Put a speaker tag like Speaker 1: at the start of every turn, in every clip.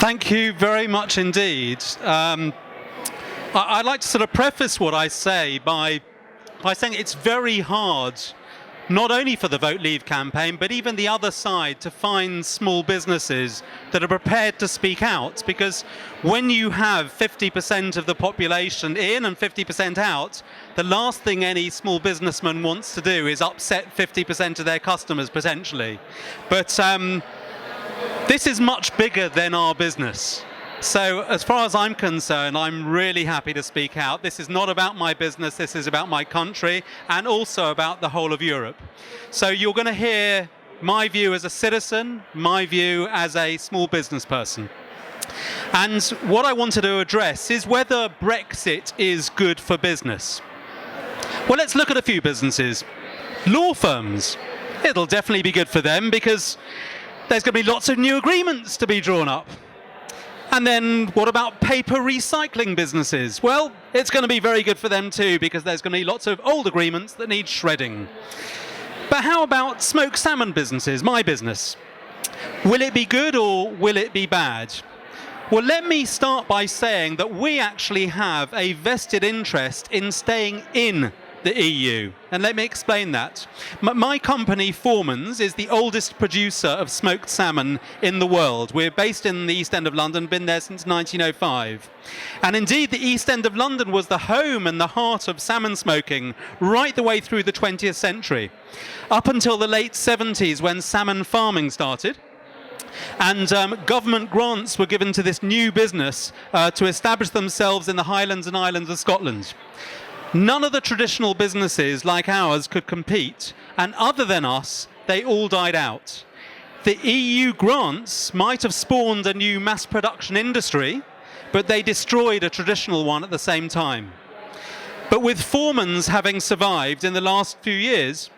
Speaker 1: Thank you very much indeed. I'd like to sort of preface what I say by saying it's very hard, not only for the Vote Leave campaign, but even the other side, to find small businesses that are prepared to speak out. Because when you have 50% of the population in and 50% out, the last thing any small businessman wants to do is upset 50% of their customers potentially. But this is much bigger than our business. So as far as I'm concerned, I'm really happy to speak out. This is not about my business, this is about my country and also about the whole of Europe. So you're going to hear my view as a citizen, my view as a small business person. And what I wanted to address is whether Brexit is good for business. Well, let's look at a few businesses. Law firms. It'll definitely be good for them because there's going to be lots of new agreements to be drawn up. And then what about paper recycling businesses? Well, it's going to be very good for them too because there's going to be lots of old agreements that need shredding. But how about smoked salmon businesses, my business? Will it be good or will it be bad? Well, let me start by saying that we actually have a vested interest in staying in the EU. And let me explain that. My company, Foreman's, is the oldest producer of smoked salmon in the world. We're based in the East End of London, been there since 1905. And indeed, the East End of London was the home and the heart of salmon smoking right the way through the 20th century, up until the late 70s when salmon farming started. And government grants were given to this new business to establish themselves in the Highlands and Islands of Scotland. None of the traditional businesses like ours could compete, and other than us, they all died out. The EU grants might have spawned a new mass production industry, but they destroyed a traditional one at the same time. But with Foreman's having survived in the last few years,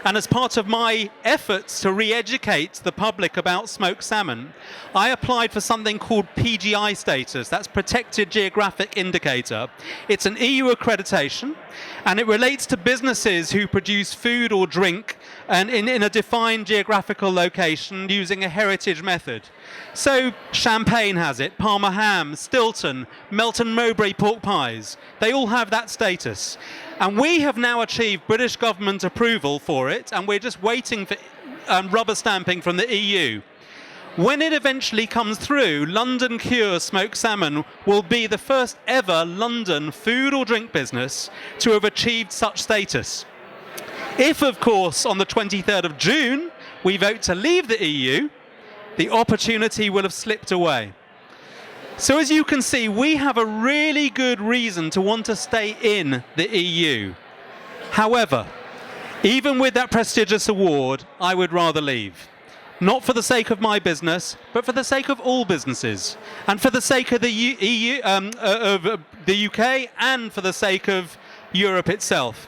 Speaker 1: and as part of my efforts to re-educate the public about smoked salmon, I applied for something called PGI status, that's Protected Geographic Indicator. It's an EU accreditation, and it relates to businesses who produce food or drink and in a defined geographical location using a heritage method. So Champagne has it, Parma ham, Stilton, Melton Mowbray pork pies. They all have that status. And we have now achieved British government approval for it, and we're just waiting for rubber stamping from the EU. When it eventually comes through, London Cure Smoked Salmon will be the first ever London food or drink business to have achieved such status. If, of course, on the 23rd of June, we vote to leave the EU, the opportunity will have slipped away. So as you can see, we have a really good reason to want to stay in the EU. However, even with that prestigious award, I would rather leave. Not for the sake of my business, but for the sake of all businesses, and for the sake of the EU, of the UK, and for the sake of Europe itself.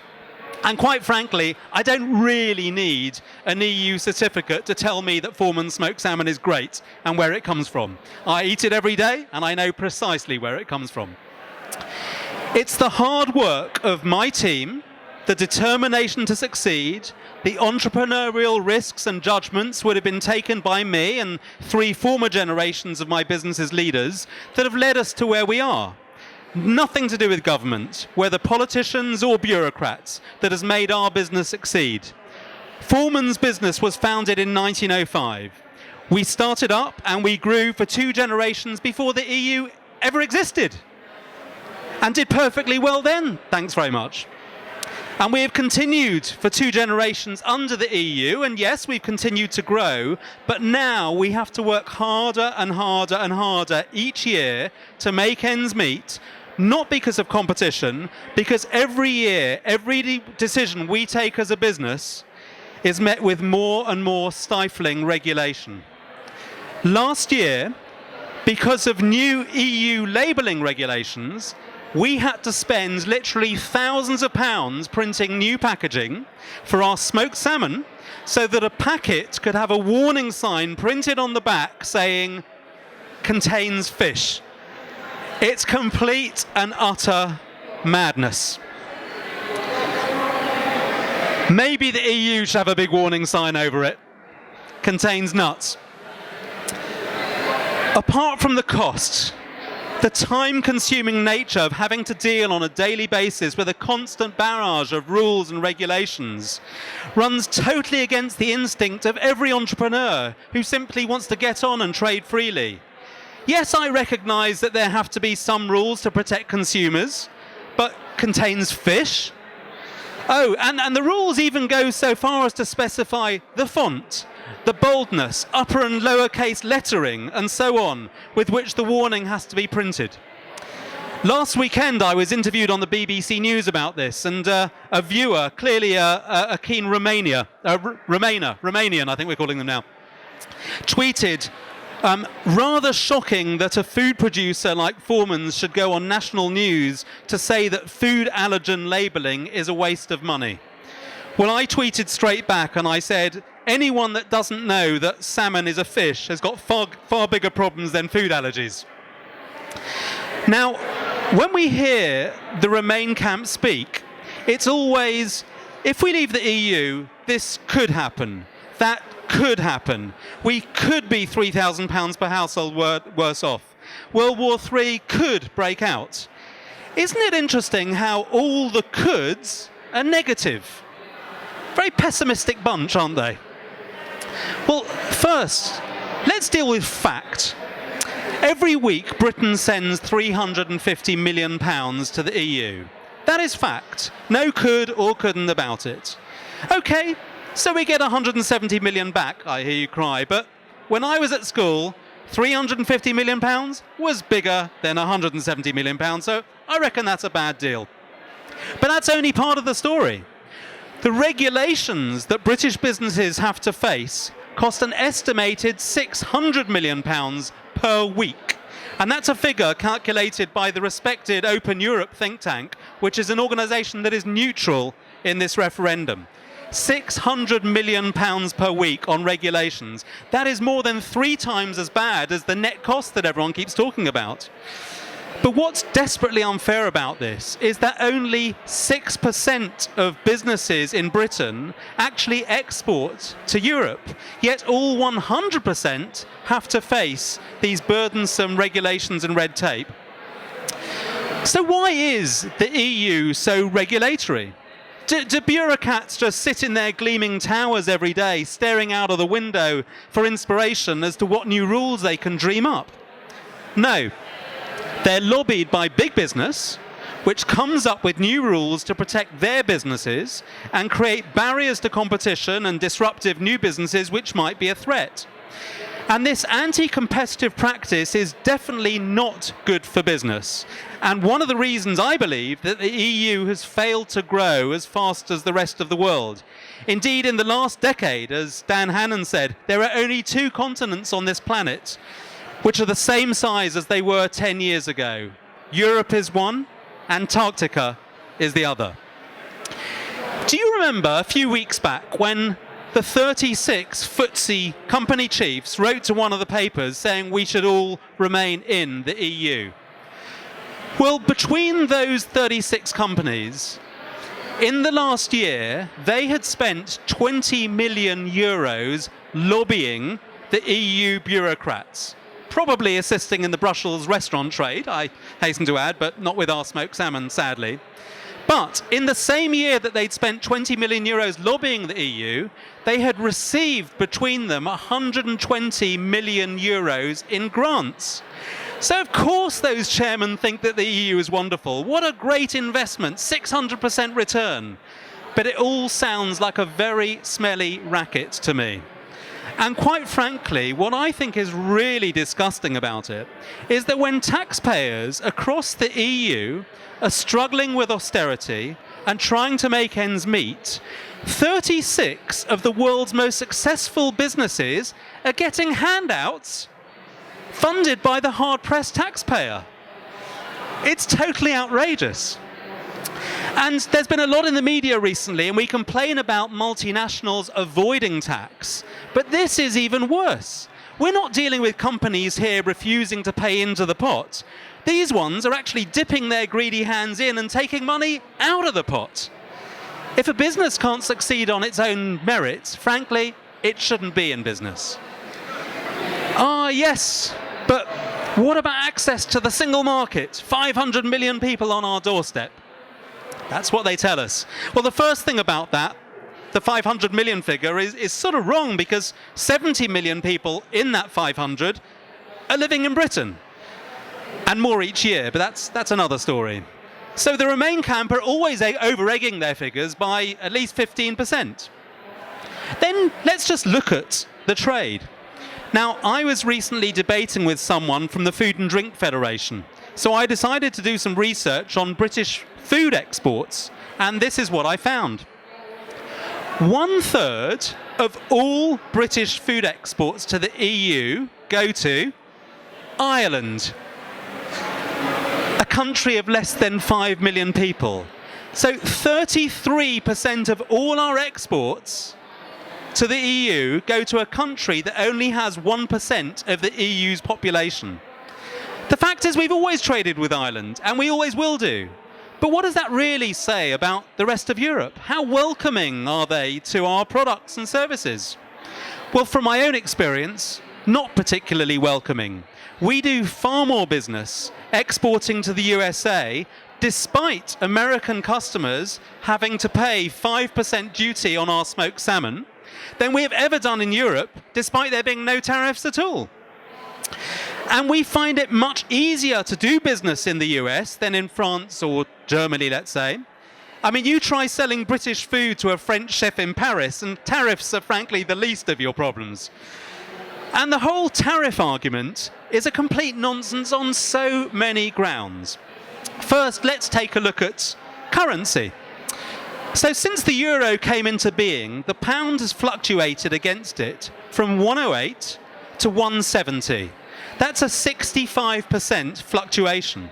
Speaker 1: And quite frankly, I don't really need an EU certificate to tell me that Foreman smoked salmon is great and where it comes from. I eat it every day and I know precisely where it comes from. It's the hard work of my team, the determination to succeed, the entrepreneurial risks and judgments would have been taken by me and 3 former generations of my business's leaders that have led us to where we are. Nothing to do with government, whether politicians or bureaucrats, that has made our business succeed. Foreman's business was founded in 1905. We started up and we grew for 2 generations before the EU ever existed. And did perfectly well then, thanks very much. And we have continued for 2 generations under the EU, and yes, we've continued to grow, but now we have to work harder and harder and harder each year to make ends meet. Not because of competition, because every year, every decision we take as a business is met with more and more stifling regulation. Last year, because of new EU labelling regulations, we had to spend literally thousands of pounds printing new packaging for our smoked salmon so that a packet could have a warning sign printed on the back saying, "Contains fish." It's complete and utter madness. Maybe the EU should have a big warning sign over it. Contains nuts. Apart from the cost, the time-consuming nature of having to deal on a daily basis with a constant barrage of rules and regulations runs totally against the instinct of every entrepreneur who simply wants to get on and trade freely. Yes, I recognise that there have to be some rules to protect consumers, but contains fish? Oh, and the rules even go so far as to specify the font, the boldness, upper and lowercase lettering, and so on, with which the warning has to be printed. Last weekend I was interviewed on the BBC News about this, and a viewer, clearly a keen Romanian, I think we're calling them now, tweeted, rather shocking that a food producer like Foreman's should go on national news to say that food allergen labelling is a waste of money. Well, I tweeted straight back and I said, anyone that doesn't know that salmon is a fish has got far bigger problems than food allergies. Now, when we hear the Remain camp speak, it's always, if we leave the EU, this could happen, that could happen. We could be £3,000 per household worse off. World War III could break out. Isn't it interesting how all the coulds are negative? Very pessimistic bunch, aren't they? Well, first, let's deal with fact. Every week, Britain sends £350 million to the EU. That is fact. No could or couldn't about it. OK, so we get 170 million back, I hear you cry. But when I was at school, £350 million was bigger than £170 million. So I reckon that's a bad deal. But that's only part of the story. The regulations that British businesses have to face cost an estimated £600 million per week. And that's a figure calculated by the respected Open Europe think tank, which is an organisation that is neutral in this referendum. £600 million per week on regulations. That is more than 3 times as bad as the net cost that everyone keeps talking about. But what's desperately unfair about this is that only 6% of businesses in Britain actually export to Europe, yet all 100% have to face these burdensome regulations and red tape. So why is the EU so regulatory? Do bureaucrats just sit in their gleaming towers every day, staring out of the window for inspiration as to what new rules they can dream up? No. They're lobbied by big business, which comes up with new rules to protect their businesses and create barriers to competition and disruptive new businesses which might be a threat. And this anti-competitive practice is definitely not good for business. And one of the reasons I believe that the EU has failed to grow as fast as the rest of the world. Indeed, in the last decade, as Dan Hannan said, there are only 2 continents on this planet which are the same size as they were 10 years ago. Europe is one, Antarctica is the other. Do you remember a few weeks back when the 36 FTSE company chiefs wrote to one of the papers saying we should all remain in the EU? Well, between those 36 companies, in the last year, they had spent 20 million euros lobbying the EU bureaucrats. Probably assisting in the Brussels restaurant trade, I hasten to add, but not with our smoked salmon, sadly. But in the same year that they'd spent 20 million euros lobbying the EU, they had received between them 120 million euros in grants. So of course those chairmen think that the EU is wonderful. What a great investment, 600% return. But it all sounds like a very smelly racket to me. And quite frankly, what I think is really disgusting about it is that when taxpayers across the EU are struggling with austerity and trying to make ends meet, 36 of the world's most successful businesses are getting handouts funded by the hard-pressed taxpayer. It's totally outrageous. And there's been a lot in the media recently, and we complain about multinationals avoiding tax. But this is even worse. We're not dealing with companies here refusing to pay into the pot. These ones are actually dipping their greedy hands in and taking money out of the pot. If a business can't succeed on its own merits, frankly, it shouldn't be in business. Ah, yes, But what about access to the single market? 500 million people on our doorstep. That's what they tell us. Well, the first thing about that, the 500 million figure is sort of wrong, because 70 million people in that 500 are living in Britain, and more each year, but that's another story. So the Remain camp are always over-egging their figures by at least 15%. Then let's just look at the trade. Now, I was recently debating with someone from the Food and Drink Federation, so I decided to do some research on British food exports, and this is what I found. 1/3 of all British food exports to the EU go to Ireland, a country of less than 5 million people. So 33% of all our exports to the EU go to a country that only has 1% of the EU's population. The fact is, we've always traded with Ireland, and we always will do. But what does that really say about the rest of Europe? How welcoming are they to our products and services? Well, from my own experience, not particularly welcoming. We do far more business exporting to the USA, despite American customers having to pay 5% duty on our smoked salmon, than we have ever done in Europe, despite there being no tariffs at all. And we find it much easier to do business in the US than in France or Germany, let's say. I mean, you try selling British food to a French chef in Paris, and tariffs are frankly the least of your problems. And the whole tariff argument is a complete nonsense on so many grounds. First, let's take a look at currency. So since the euro came into being, the pound has fluctuated against it from 108 to 170. That's a 65% fluctuation.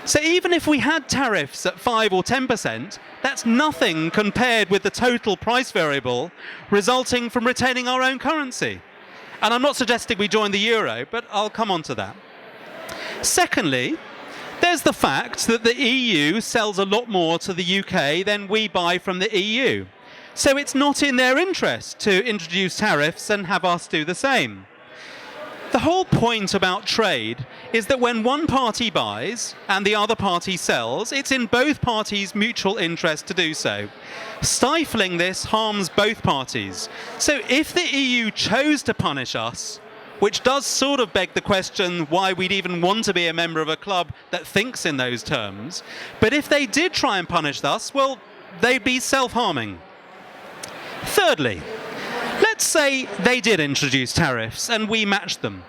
Speaker 1: So even if we had tariffs at 5 or 10%, that's nothing compared with the total price variable resulting from retaining our own currency. And I'm not suggesting we join the euro, but I'll come on to that. Secondly, there's the fact that the EU sells a lot more to the UK than we buy from the EU. So it's not in their interest to introduce tariffs and have us do the same. The whole point about trade is that when one party buys and the other party sells, it's in both parties' mutual interest to do so. Stifling this harms both parties. So if the EU chose to punish us, which does sort of beg the question why we'd even want to be a member of a club that thinks in those terms, but if they did try and punish us, well, they'd be self-harming. Thirdly, let's say they did introduce tariffs and we matched them.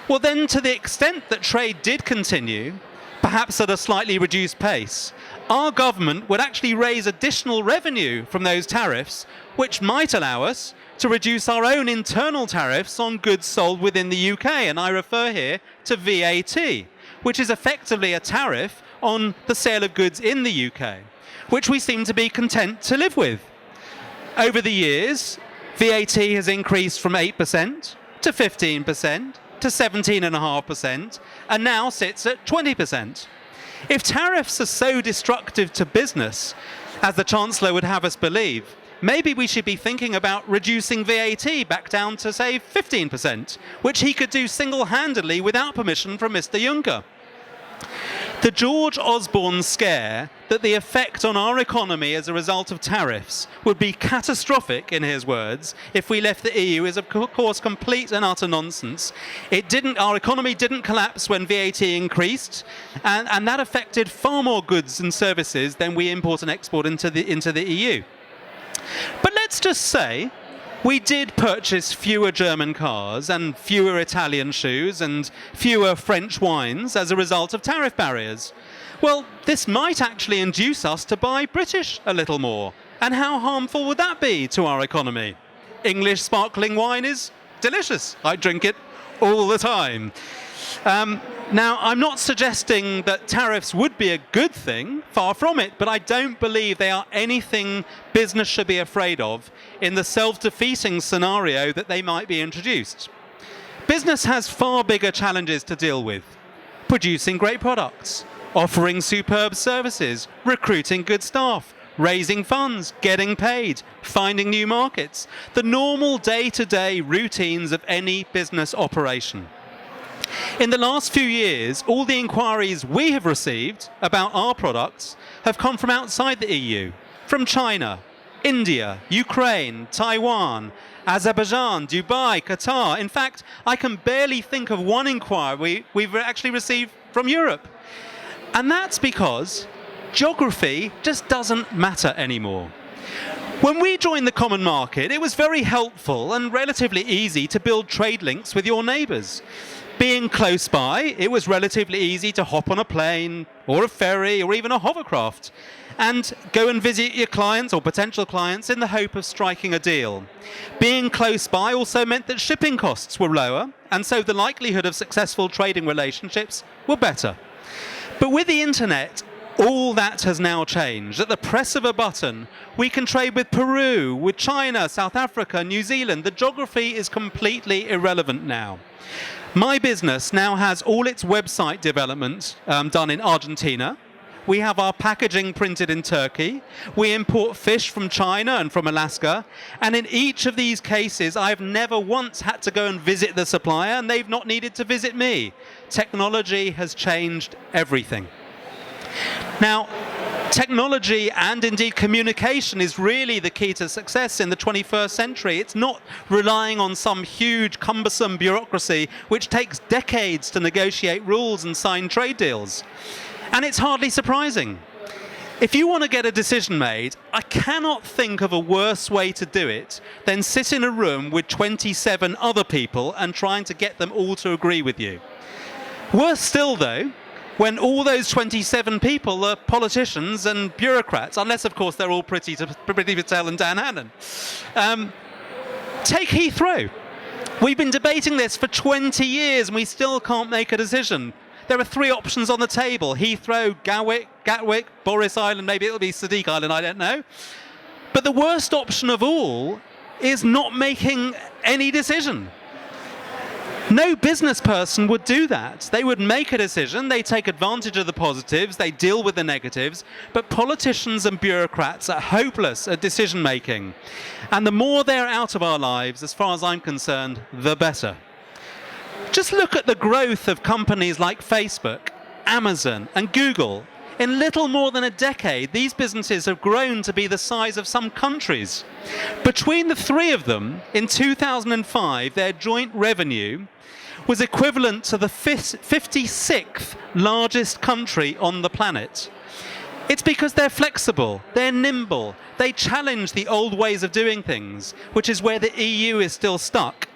Speaker 1: Well, then to the extent that trade did continue, perhaps at a slightly reduced pace, our government would actually raise additional revenue from those tariffs, which might allow us to reduce our own internal tariffs on goods sold within the UK. And I refer here to VAT, which is effectively a tariff on the sale of goods in the UK, which we seem to be content to live with. Over the years, VAT has increased from 8% to 15% to 17.5%, and now sits at 20%. If tariffs are so destructive to business, as the Chancellor would have us believe, maybe we should be thinking about reducing VAT back down to, say, 15%, which he could do single-handedly without permission from Mr. Juncker. The George Osborne scare that the effect on our economy as a result of tariffs would be catastrophic, in his words, if we left the EU is of course complete and utter nonsense. Our economy didn't collapse when VAT increased, and that affected far more goods and services than we import and export into the EU. But let's just say we did purchase fewer German cars and fewer Italian shoes and fewer French wines as a result of tariff barriers. Well, this might actually induce us to buy British a little more. And how harmful would that be to our economy? English sparkling wine is delicious. I drink it all the time. Now, I'm not suggesting that tariffs would be a good thing, far from it, but I don't believe they are anything business should be afraid of in the self-defeating scenario that they might be introduced. Business has far bigger challenges to deal with: producing great products, offering superb services, recruiting good staff, raising funds, getting paid, finding new markets, the normal day-to-day routines of any business operation. In the last few years, all the inquiries we have received about our products have come from outside the EU, from China, India, Ukraine, Taiwan, Azerbaijan, Dubai, Qatar. In fact, I can barely think of one inquiry we've actually received from Europe. And that's because geography just doesn't matter anymore. When we joined the common market, it was very helpful and relatively easy to build trade links with your neighbours. Being close by, it was relatively easy to hop on a plane or a ferry or even a hovercraft and go and visit your clients or potential clients in the hope of striking a deal. Being close by also meant that shipping costs were lower, and so the likelihood of successful trading relationships were better. But with the internet, all that has now changed. At the press of a button, we can trade with Peru, with China, South Africa, New Zealand. The geography is completely irrelevant now. My business now has all its website development done in Argentina. We have our packaging printed in Turkey. We import fish from China and from Alaska. And in each of these cases, I've never once had to go and visit the supplier, and they've not needed to visit me. Technology has changed everything. Now, technology and indeed communication is really the key to success in the 21st century. It's not relying on some huge, cumbersome bureaucracy which takes decades to negotiate rules and sign trade deals. And it's hardly surprising. If you want to get a decision made, I cannot think of a worse way to do it than sit in a room with 27 other people and trying to get them all to agree with you. Worse still, though, when all those 27 people are politicians and bureaucrats, unless, of course, they're all Priti Patel and Dan Hannan. Take Heathrow. We've been debating this for 20 years and we still can't make a decision. There are 3 options on the table: Heathrow, Gatwick, Boris Island, maybe it'll be Sadiq Island, I don't know. But the worst option of all is not making any decision. No business person would do that. They would make a decision, they take advantage of the positives, they deal with the negatives, but politicians and bureaucrats are hopeless at decision making. And the more they're out of our lives, as far as I'm concerned, the better. Just look at the growth of companies like Facebook, Amazon, and Google. In little more than a decade, these businesses have grown to be the size of some countries. Between the 3 of them, in 2005, their joint revenue was equivalent to the 56th largest country on the planet. It's because they're flexible, they're nimble, they challenge the old ways of doing things, which is where the EU is still stuck.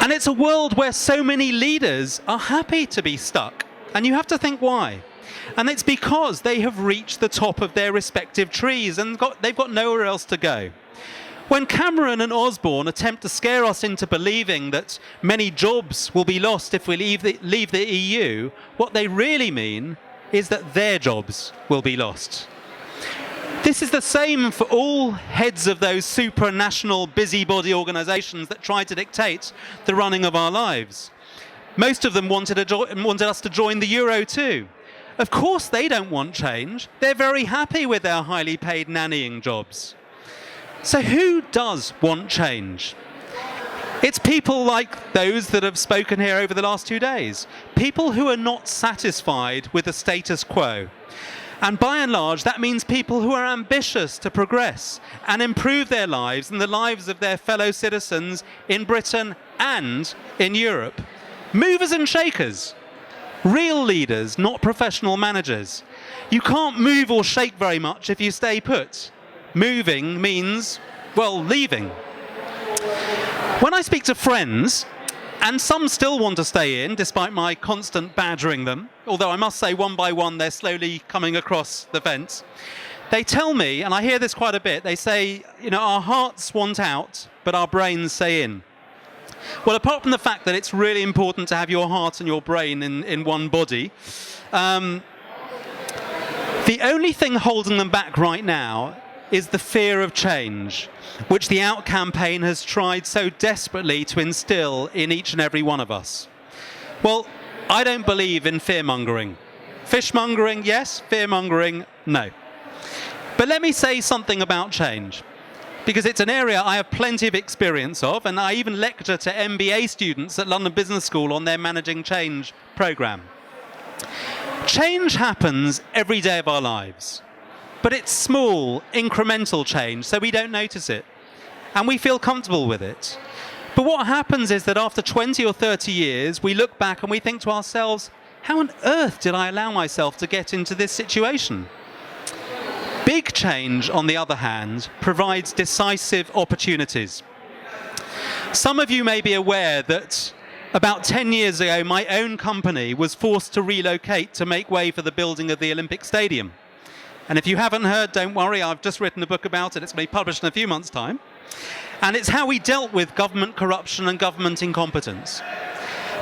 Speaker 1: And it's a world where so many leaders are happy to be stuck. And you have to think why. And it's because they have reached the top of their respective trees and they've got nowhere else to go. When Cameron and Osborne attempt to scare us into believing that many jobs will be lost if we leave the EU, what they really mean is that their jobs will be lost. This is the same for all heads of those supranational busybody organisations that try to dictate the running of our lives. Most of them wanted us to join the euro too. Of course they don't want change. They're very happy with their highly paid nannying jobs. So who does want change? It's people like those that have spoken here over the last 2 days. People who are not satisfied with the status quo. And by and large, that means people who are ambitious to progress and improve their lives and the lives of their fellow citizens in Britain and in Europe. Movers and shakers. Real leaders, not professional managers. You can't move or shake very much if you stay put. Moving means, well, leaving. When I speak to friends, and some still want to stay in despite my constant badgering them, although I must say one by one they're slowly coming across the fence, they tell me, and I hear this quite a bit, they say, our hearts want out, but our brains stay in. Well, apart from the fact that it's really important to have your heart and your brain in one body, the only thing holding them back right now is the fear of change, which the Out campaign has tried so desperately to instill in each and every one of us. Well, I don't believe in fear-mongering. Fishmongering, yes. Fear-mongering, no. But let me say something about change. because it's an area I have plenty of experience of, and I even lecture to MBA students at London Business School on their Managing Change programme. Change happens every day of our lives, but it's small, incremental change, so we don't notice it, and we feel comfortable with it. But what happens is that after 20 or 30 years, we look back and we think to ourselves, how on earth did I allow myself to get into this situation? Big change, on the other hand, provides decisive opportunities. Some of you may be aware that about 10 years ago, my own company was forced to relocate to make way for the building of the Olympic Stadium. And if you haven't heard, don't worry, I've just written a book about it. It's going to be published in a few months' time. And it's how we dealt with government corruption and government incompetence.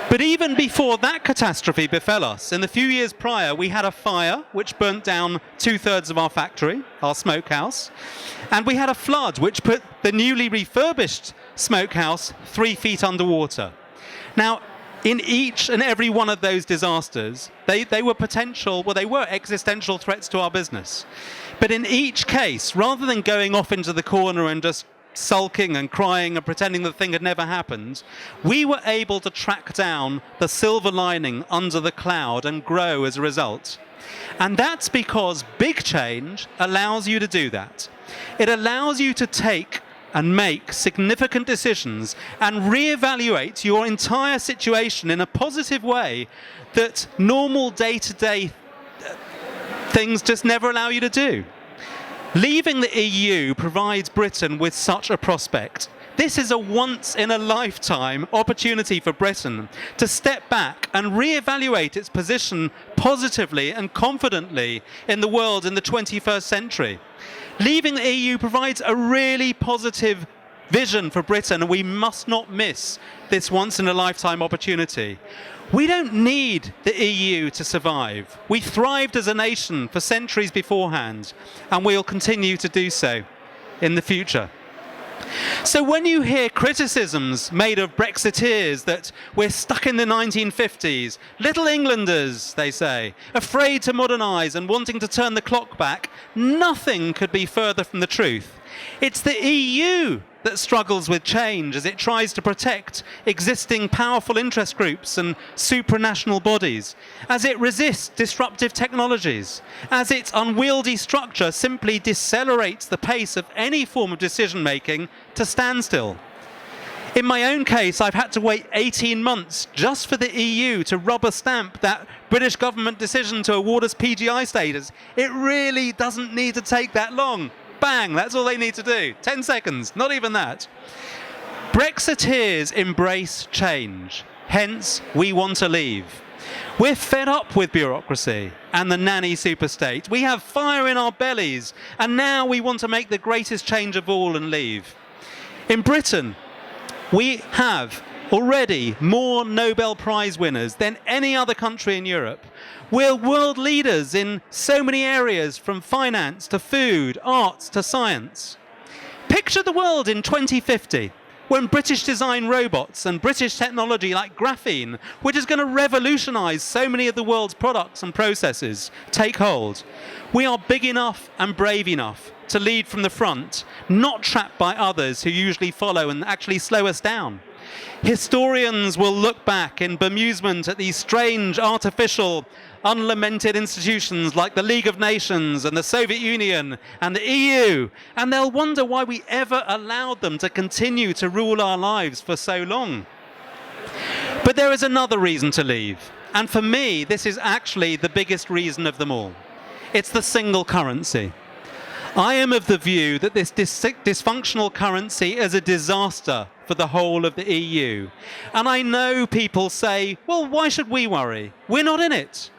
Speaker 1: But even before that catastrophe befell us, in the few years prior, we had a fire which burnt down 2/3 of our factory, our smokehouse, and we had a flood which put the newly refurbished smokehouse 3 feet underwater. Now, in each and every one of those disasters, they were existential threats to our business. But in each case, rather than going off into the corner and just sulking and crying and pretending the thing had never happened, we were able to track down the silver lining under the cloud and grow as a result. And that's because big change allows you to do that. It allows you to take and make significant decisions and reevaluate your entire situation in a positive way that normal day-to-day things just never allow you to do. Leaving the EU provides Britain with such a prospect. This is a once-in-a-lifetime opportunity for Britain to step back and reevaluate its position positively and confidently in the world in the 21st century. Leaving the EU provides a really positive vision for Britain, and we must not miss this once-in-a-lifetime opportunity. We don't need the EU to survive. We thrived as a nation for centuries beforehand, and we'll continue to do so in the future. So when you hear criticisms made of Brexiteers that we're stuck in the 1950s, little Englanders, they say, afraid to modernise and wanting to turn the clock back, nothing could be further from the truth. It's the EU that struggles with change as it tries to protect existing powerful interest groups and supranational bodies, as it resists disruptive technologies, as its unwieldy structure simply decelerates the pace of any form of decision-making to standstill. In my own case, I've had to wait 18 months just for the EU to rubber stamp that British government decision to award us PGI status. It really doesn't need to take that long. Bang, that's all they need to do. 10 seconds, not even that. Brexiteers embrace change. Hence, we want to leave. We're fed up with bureaucracy and the nanny superstate. We have fire in our bellies, and now we want to make the greatest change of all and leave. In Britain, we have already more Nobel Prize winners than any other country in Europe. We're world leaders in so many areas, from finance to food, arts to science. Picture the world in 2050, when British design robots and British technology like graphene, which is going to revolutionise so many of the world's products and processes, take hold. We are big enough and brave enough to lead from the front, not trapped by others who usually follow and actually slow us down. Historians will look back in bemusement at these strange, artificial, unlamented institutions like the League of Nations and the Soviet Union and the EU, and they'll wonder why we ever allowed them to continue to rule our lives for so long. But there is another reason to leave, and for me, this is actually the biggest reason of them all. It's the single currency. I am of the view that this dysfunctional currency is a disaster for the whole of the EU. And I know people say, well, why should we worry? We're not in it.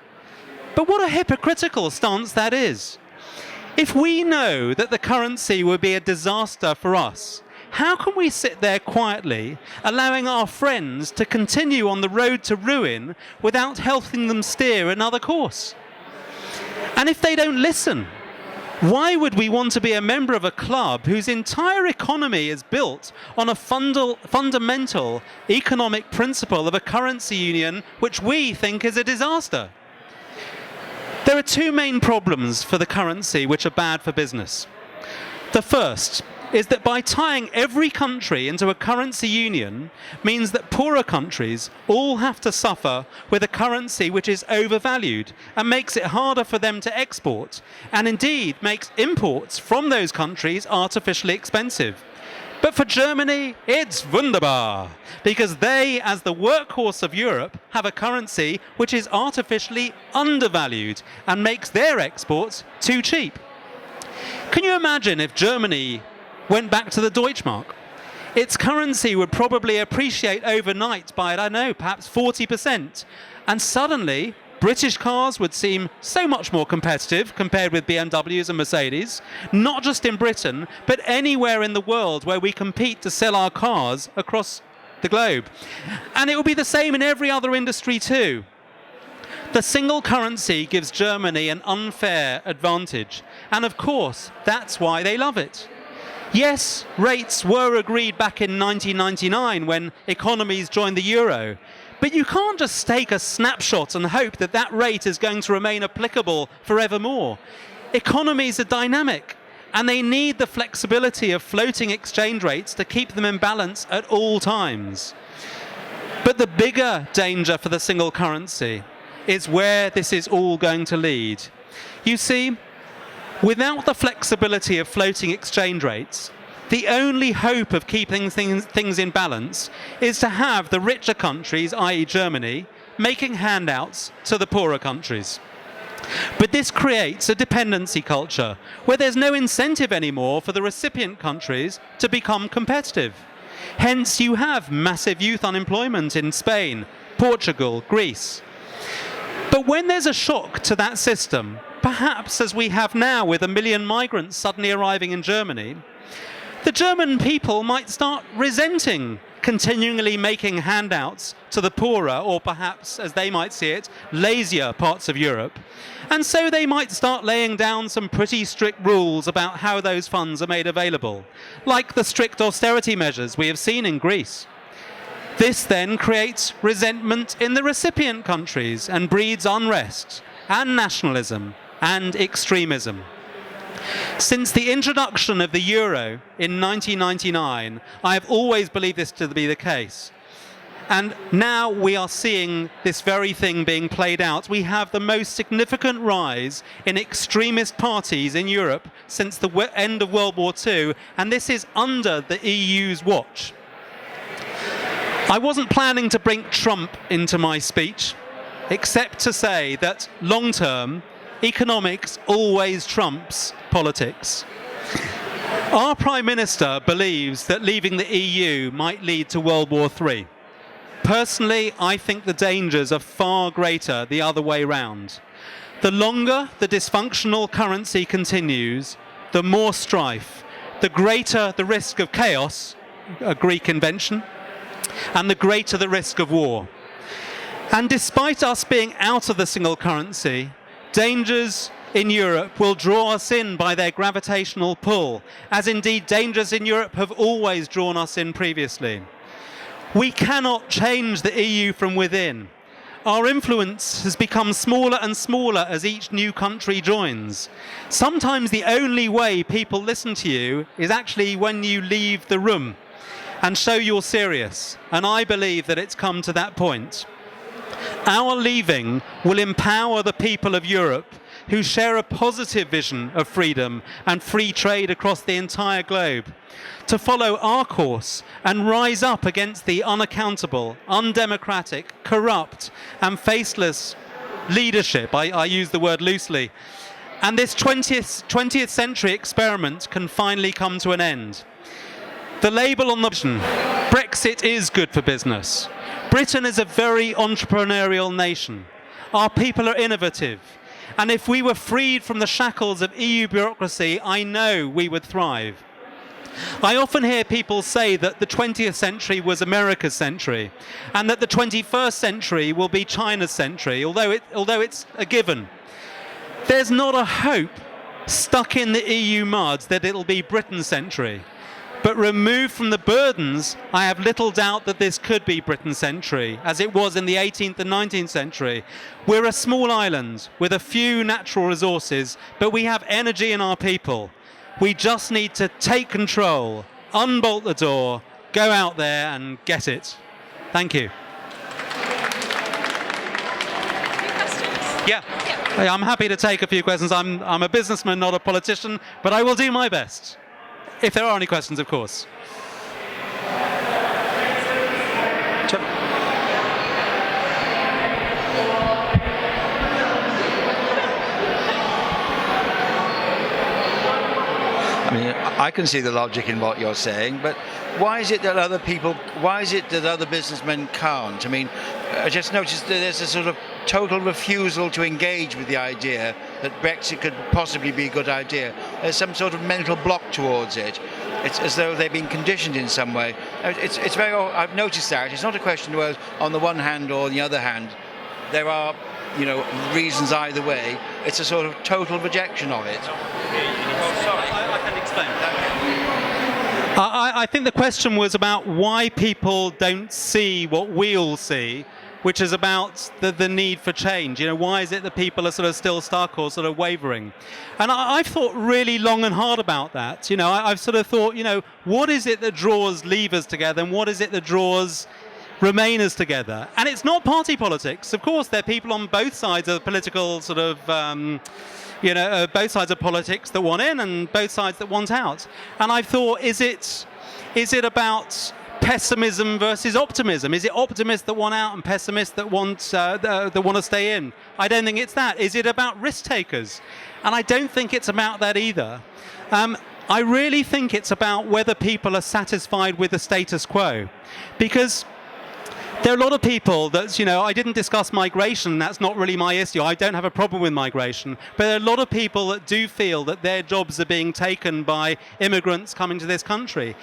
Speaker 1: But what a hypocritical stance that is. If we know that the currency will be a disaster for us, how can we sit there quietly, allowing our friends to continue on the road to ruin without helping them steer another course? And if they don't listen, why would we want to be a member of a club whose entire economy is built on a fundamental economic principle of a currency union which we think is a disaster? There are two main problems for the currency which are bad for business. The first is that by tying every country into a currency union means that poorer countries all have to suffer with a currency which is overvalued and makes it harder for them to export, and indeed makes imports from those countries artificially expensive. But for Germany, it's wunderbar, because they, as the workhorse of Europe, have a currency which is artificially undervalued and makes their exports too cheap. Can you imagine if Germany went back to the Deutschmark? Its currency would probably appreciate overnight by, I don't know, perhaps 40%. And suddenly, British cars would seem so much more competitive compared with BMWs and Mercedes, not just in Britain, but anywhere in the world where we compete to sell our cars across the globe. And it will be the same in every other industry too. The single currency gives Germany an unfair advantage. And of course, that's why they love it. Yes, rates were agreed back in 1999 when economies joined the euro. But you can't just take a snapshot and hope that that rate is going to remain applicable forevermore. Economies are dynamic, and they need the flexibility of floating exchange rates to keep them in balance at all times. But the bigger danger for the single currency is where this is all going to lead. You see, without the flexibility of floating exchange rates, the only hope of keeping things in balance is to have the richer countries, i.e. Germany, making handouts to the poorer countries. But this creates a dependency culture where there's no incentive anymore for the recipient countries to become competitive. Hence, you have massive youth unemployment in Spain, Portugal, Greece. But when there's a shock to that system, perhaps as we have now with 1 million migrants suddenly arriving in Germany, the German people might start resenting continually making handouts to the poorer, or perhaps, as they might see it, lazier parts of Europe. And so they might start laying down some pretty strict rules about how those funds are made available, like the strict austerity measures we have seen in Greece. This then creates resentment in the recipient countries and breeds unrest and nationalism and extremism. Since the introduction of the euro in 1999, I have always believed this to be the case. And now we are seeing this very thing being played out. We have the most significant rise in extremist parties in Europe since the end of World War II, and this is under the EU's watch. I wasn't planning to bring Trump into my speech, except to say that long-term, economics always trumps politics. Our Prime Minister believes that leaving the EU might lead to World War III. Personally, I think the dangers are far greater the other way round. The longer the dysfunctional currency continues, the more strife, the greater the risk of chaos, a Greek invention, and the greater the risk of war. And despite us being out of the single currency, dangers in Europe will draw us in by their gravitational pull, as indeed dangers in Europe have always drawn us in previously. We cannot change the EU from within. Our influence has become smaller and smaller as each new country joins. Sometimes the only way people listen to you is actually when you leave the room and show you're serious, and I believe that it's come to that point. Our leaving will empower the people of Europe who share a positive vision of freedom and free trade across the entire globe to follow our course and rise up against the unaccountable, undemocratic, corrupt and faceless leadership, I use the word loosely, and this 20th century experiment can finally come to an end. The label on the Brexit is good for business. Britain is a very entrepreneurial nation. Our people are innovative. And if we were freed from the shackles of EU bureaucracy, I know we would thrive. I often hear people say that the 20th century was America's century and that the 21st century will be China's century, although it's a given. There's not a hope stuck in the EU mud that it'll be Britain's century. But removed from the burdens, I have little doubt that this could be Britain's century, as it was in the 18th and 19th century. We're a small island with a few natural resources, but we have energy in our people. We just need to take control, unbolt the door, go out there and get it. Thank you. Yeah. I'm happy to take a few questions. I'm a businessman, not a politician, but I will do my best. If there are any questions, of course.
Speaker 2: I mean, I can see the logic in what you're saying, but why is it that other businessmen can't? I mean, I just noticed that there's a sort of total refusal to engage with the idea that Brexit could possibly be a good idea. There's some sort of mental block towards it. It's as though they've been conditioned in some way. It's very. I've noticed that it's not a question of on the one hand or the other hand. There are, reasons either way. It's a sort of total rejection of it.
Speaker 1: I can explain. I think the question was about why people don't see what we all see, which is about the need for change. Why is it that people are sort of still stuck or sort of wavering? And I've thought really long and hard about that. I've sort of thought, what is it that draws Leavers together and what is it that draws Remainers together? And it's not party politics. Of course, there are people on both sides of the political sort of, both sides of politics that want in and both sides that want out. And I've thought, is it about pessimism versus optimism? Is it optimists that want out and pessimists that want to stay in? I don't think it's that. Is it about risk takers? And I don't think it's about that either. I really think it's about whether people are satisfied with the status quo, because there are a lot of people that, I didn't discuss migration. That's not really my issue. I don't have a problem with migration. But there are a lot of people that do feel that their jobs are being taken by immigrants coming to this country.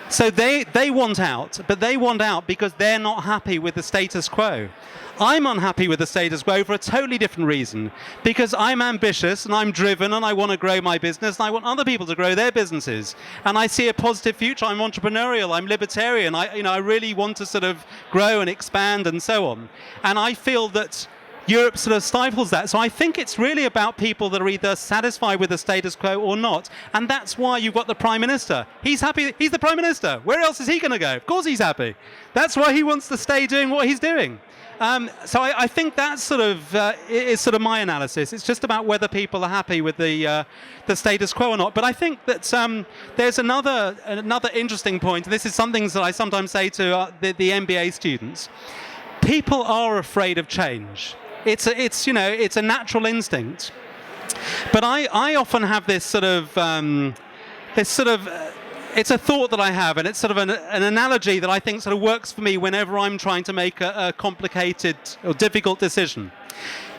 Speaker 1: So they want out, but they want out because they're not happy with the status quo. I'm unhappy with the status quo for a totally different reason, because I'm ambitious and I'm driven and I want to grow my business and I want other people to grow their businesses. And I see a positive future. I'm entrepreneurial. I'm libertarian. I really want to sort of grow and expand and so on. And I feel that Europe sort of stifles that. So I think it's really about people that are either satisfied with the status quo or not. And that's why you've got the Prime Minister. He's happy. He's the Prime Minister. Where else is he going to go? Of course he's happy. That's why he wants to stay doing what he's doing. So I think that's sort of is sort of my analysis. It's just about whether people are happy with the status quo or not. But I think that there's another interesting point. This is something that I sometimes say to the MBA students. People are afraid of change. It's a natural instinct. But I often have this sort of it's a thought that I have, and it's sort of an analogy that I think sort of works for me whenever I'm trying to make a complicated or difficult decision.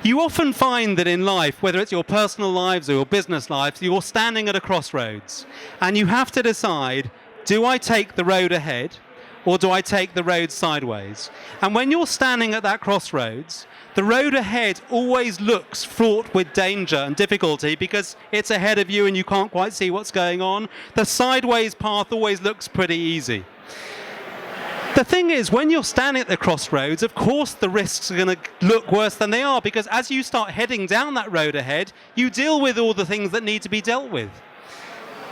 Speaker 1: You often find that in life, whether it's your personal lives or your business lives, you're standing at a crossroads, and you have to decide, do I take the road ahead or do I take the road sideways? And when you're standing at that crossroads, the road ahead always looks fraught with danger and difficulty because it's ahead of you and you can't quite see what's going on. The sideways path always looks pretty easy. The thing is, when you're standing at the crossroads, of course the risks are going to look worse than they are, because as you start heading down that road ahead, you deal with all the things that need to be dealt with.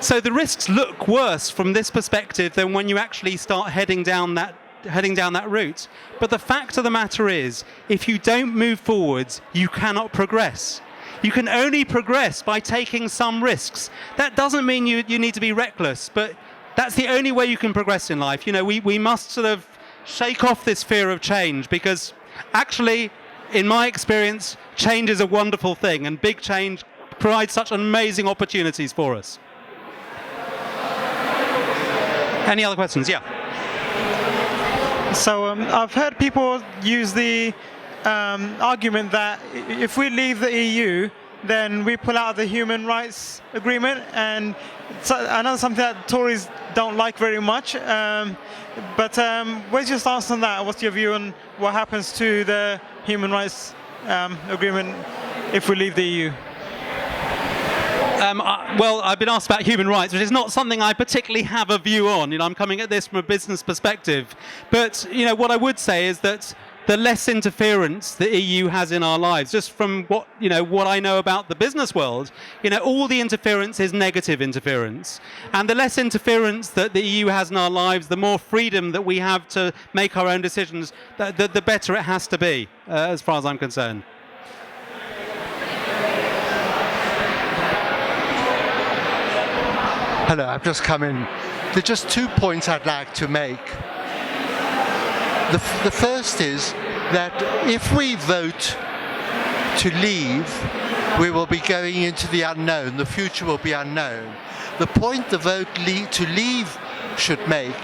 Speaker 1: So the risks look worse from this perspective than when you actually start heading down that route. But the fact of the matter is, if you don't move forwards, you cannot progress. You can only progress by taking some risks. That doesn't mean you need to be reckless, but that's the only way you can progress in life. We must sort of shake off this fear of change, because actually, in my experience, change is a wonderful thing, and big change provides such amazing opportunities for us. Any other questions? Yeah.
Speaker 3: So I've heard people use the argument that if we leave the EU, then we pull out of the human rights agreement, and I know something that Tories don't like very much. But where's your stance on that? What's your view on what happens to the human rights agreement if we leave the EU?
Speaker 1: Well, I've been asked about human rights, which is not something I particularly have a view on. I'm coming at this from a business perspective. But, what I would say is that the less interference the EU has in our lives. Just from what I know about the business world, all the interference is negative interference. And the less interference that the EU has in our lives, the more freedom that we have to make our own decisions, the better it has to be, as far as I'm concerned.
Speaker 4: Hello, I've just come in. There are just 2 points I'd like to make. The first is that if we vote to leave, we will be going into the unknown. The future will be unknown. The point the vote to leave should make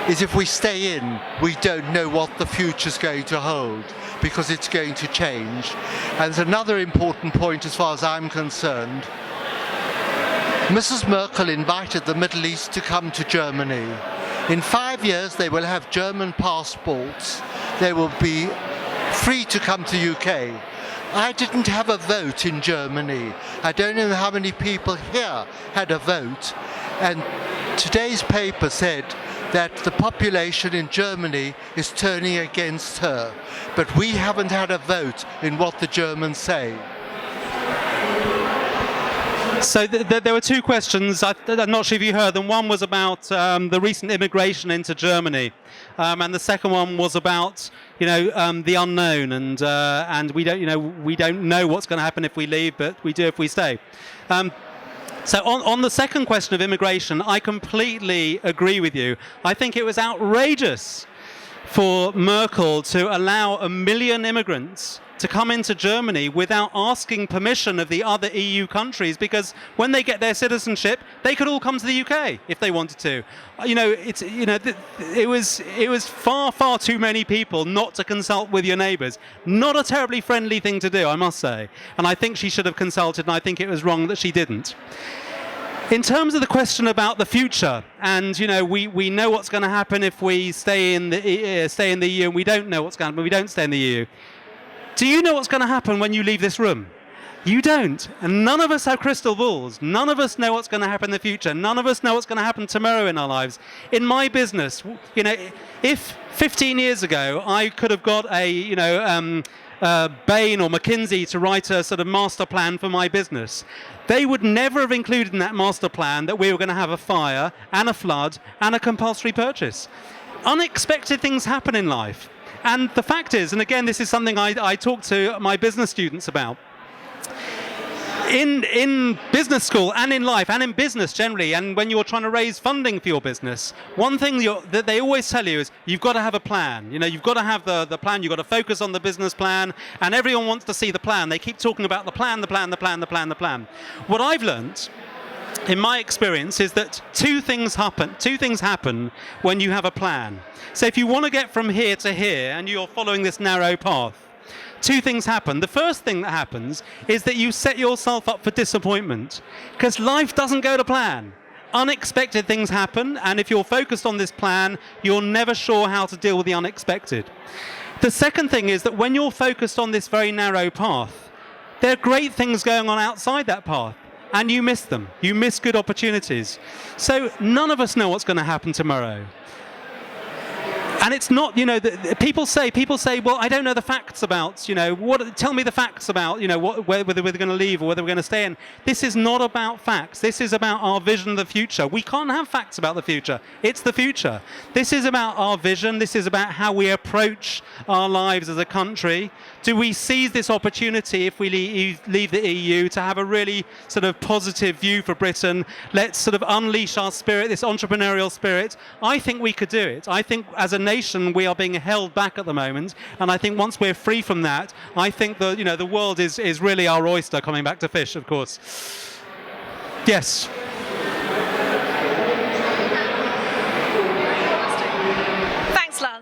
Speaker 4: is if we stay in, we don't know what the future's going to hold, because it's going to change. And there's another important point as far as I'm concerned. Mrs. Merkel invited the Middle East to come to Germany. In 5 years, they will have German passports. They will be free to come to UK. I didn't have a vote in Germany. I don't know how many people here had a vote. And today's paper said that the population in Germany is turning against her. But we haven't had a vote in what the Germans say.
Speaker 1: So there were 2 questions. I'm not sure if you heard them. One was about the recent immigration into Germany, and the second one was about the unknown, and we don't know what's going to happen if we leave, but we do if we stay. So on the second question of immigration, I completely agree with you. I think it was outrageous for Merkel to allow 1 million immigrants to come into Germany without asking permission of the other EU countries, because when they get their citizenship, they could all come to the UK if they wanted to. It was far too many people not to consult with your neighbours. Not a terribly friendly thing to do, I must say. And I think she should have consulted, and I think it was wrong that she didn't. In terms of the question about the future, and we know what's going to happen if we stay in the EU, and we don't know what's going to happen if we don't stay in the EU. Do you know what's going to happen when you leave this room? You don't. And none of us have crystal balls. None of us know what's going to happen in the future. None of us know what's going to happen tomorrow in our lives. In my business, if 15 years ago I could have got Bain or McKinsey to write a sort of master plan for my business, they would never have included in that master plan that we were going to have a fire and a flood and a compulsory purchase. Unexpected things happen in life. And the fact is, and again, this is something I talk to my business students about, in business school and in life and in business generally, and when you're trying to raise funding for your business, one thing that they always tell you is you've got to have a plan. You've got to have the plan, you've got to focus on the business plan, and everyone wants to see the plan. They keep talking about the plan. What I've learned in my experience is that two things happen when you have a plan. So if you want to get from here to here and you're following this narrow path, 2 things happen. The first thing that happens is that you set yourself up for disappointment, because life doesn't go to plan. Unexpected things happen, and if you're focused on this plan, you're never sure how to deal with the unexpected. The second thing is that when you're focused on this very narrow path, there are great things going on outside that path, and you miss them. You miss good opportunities. So none of us know what's going to happen tomorrow. And it's not, people say, well, I don't know the facts about, tell me the facts about, whether we're going to leave or whether we're going to stay in. This is not about facts. This is about our vision of the future. We can't have facts about the future. It's the future. This is about our vision. This is about how we approach our lives as a country. Do we seize this opportunity if we leave the EU to have a really sort of positive view for Britain? Let's sort of unleash our spirit, this entrepreneurial spirit. I think we could do it. I think as a nation we are being held back at the moment, and I think once we're free from that, I think the world is really our oyster, coming back to fish, of course. Yes.